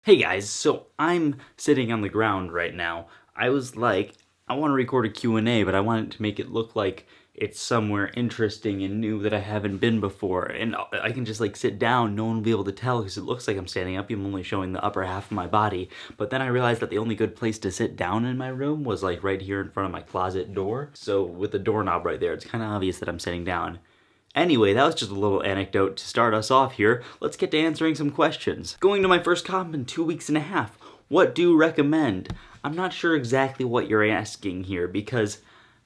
Hey guys, so I'm sitting on the ground right now. I was like, I want to record a Q&A, but I wanted to make it look like it's somewhere interesting and new that I haven't been before. And I can just like sit down, no one will be able to tell because it looks like I'm standing up. I'm only showing the upper half of my body. But then I realized that the only good place to sit down in my room was like right here in front of my closet door. So with the doorknob right there, it's kind of obvious that I'm sitting down. Anyway, that was just a little anecdote to start us off here. Let's get to answering some questions. Going to my first comp in 2 weeks and a half. What do you recommend? I'm not sure exactly what you're asking here because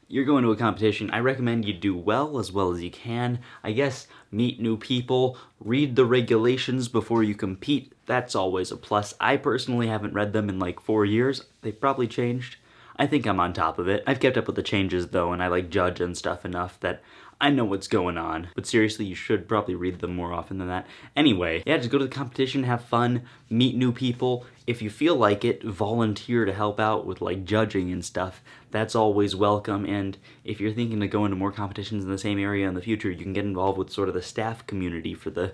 you're going to a competition. I recommend you do well as you can. I guess meet new people, read the regulations before you compete. That's always a plus. I personally haven't read them in like 4 years. They've probably changed. I think I'm on top of it. I've kept up with the changes though, and I like judge and stuff enough that I know what's going on. But seriously, you should probably read them more often than that. Anyway, yeah, just go to the competition, have fun, meet new people. If you feel like it, volunteer to help out with like judging and stuff. That's always welcome. And if you're thinking to go into more competitions in the same area in the future, you can get involved with sort of the staff community for the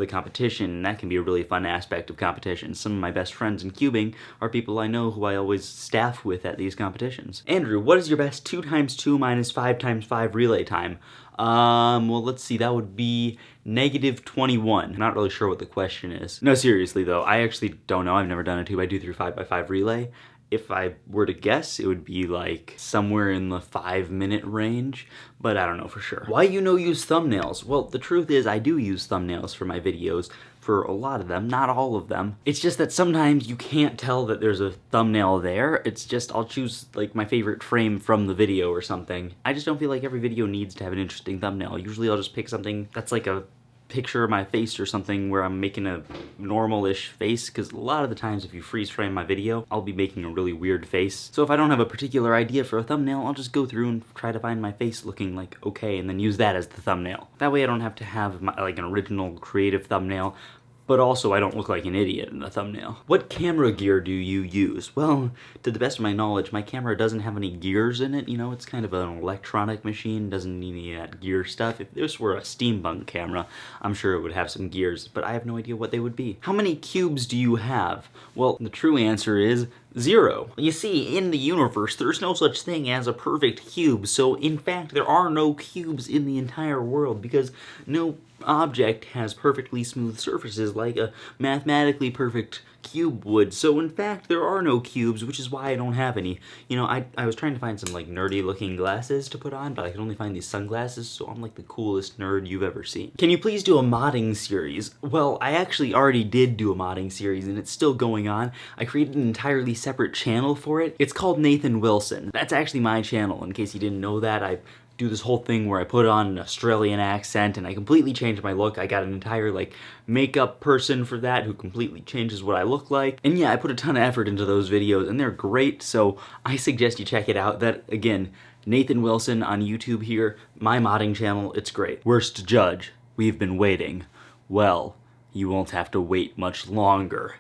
competition, and that can be a really fun aspect of competition. Some of my best friends in cubing are people I know who I always staff with at these competitions. Andrew, what is your best 2x2 minus 5x5 relay time? Well, let's see, that would be -21. I'm not really sure what the question is. No, seriously though, I actually don't know. I've never done a 2x2 through 5x5 relay. If I were to guess, it would be like somewhere in the 5-minute range, but I don't know for sure. Why you no use thumbnails? Well, the truth is I do use thumbnails for my videos, for a lot of them, not all of them. It's just that sometimes you can't tell that there's a thumbnail there. It's just I'll choose like my favorite frame from the video or something. I just don't feel like every video needs to have an interesting thumbnail. Usually I'll just pick something that's like a picture of my face or something where I'm making a normal-ish face, because a lot of the times if you freeze frame my video, I'll be making a really weird face. So if I don't have a particular idea for a thumbnail, I'll just go through and try to find my face looking like okay and then use that as the thumbnail. That way I don't have to have like an original creative thumbnail, but also I don't look like an idiot in the thumbnail. What camera gear do you use? Well, to the best of my knowledge, my camera doesn't have any gears in it. You know, it's kind of an electronic machine, doesn't need any of that gear stuff. If this were a steampunk camera, I'm sure it would have some gears, but I have no idea what they would be. How many cubes do you have? Well, the true answer is 0. You see, in the universe, there's no such thing as a perfect cube, so in fact, there are no cubes in the entire world because no object has perfectly smooth surfaces like a mathematically perfect cube would. So in fact, there are no cubes, which is why I don't have any. You know, I was trying to find some like nerdy looking glasses to put on, but I could only find these sunglasses, so I'm like the coolest nerd you've ever seen. Can you please do a modding series? Well, I actually already did do a modding series, and it's still going on. I created an entirely separate channel for it. It's called Nathan Wilson. That's actually my channel, in case you didn't know that. I do this whole thing where I put on an Australian accent and I completely changed my look. I got an entire like makeup person for that who completely changes what I look like. And yeah, I put a ton of effort into those videos and they're great, so I suggest you check it out. That, again, Nathan Wilson on YouTube here, my modding channel, it's great. Worst judge, we've been waiting. Well, you won't have to wait much longer.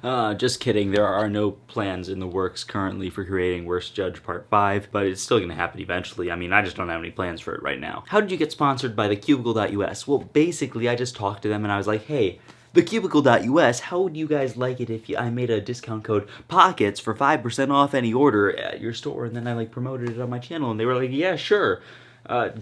Just kidding, there are no plans in the works currently for creating Worst Judge Part 5, but it's still gonna happen eventually. I mean, I just don't have any plans for it right now. How did you get sponsored by thecubicle.us? Well, basically, I just talked to them and I was like, hey, thecubicle.us, how would you guys like it if I made a discount code POCKETS for 5% off any order at your store? And then I like promoted it on my channel and they were like, yeah, sure.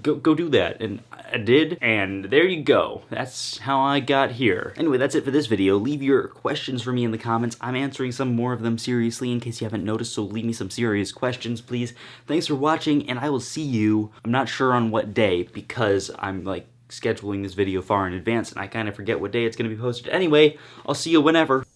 Go do that, and I did, and there you go. That's how I got here. Anyway, that's it for this video. Leave your questions for me in the comments. I'm answering some more of them seriously in case you haven't noticed, so leave me some serious questions, please. Thanks for watching, and I will see you, I'm not sure on what day, because I'm like scheduling this video far in advance, and I kind of forget what day it's going to be posted. Anyway, I'll see you whenever.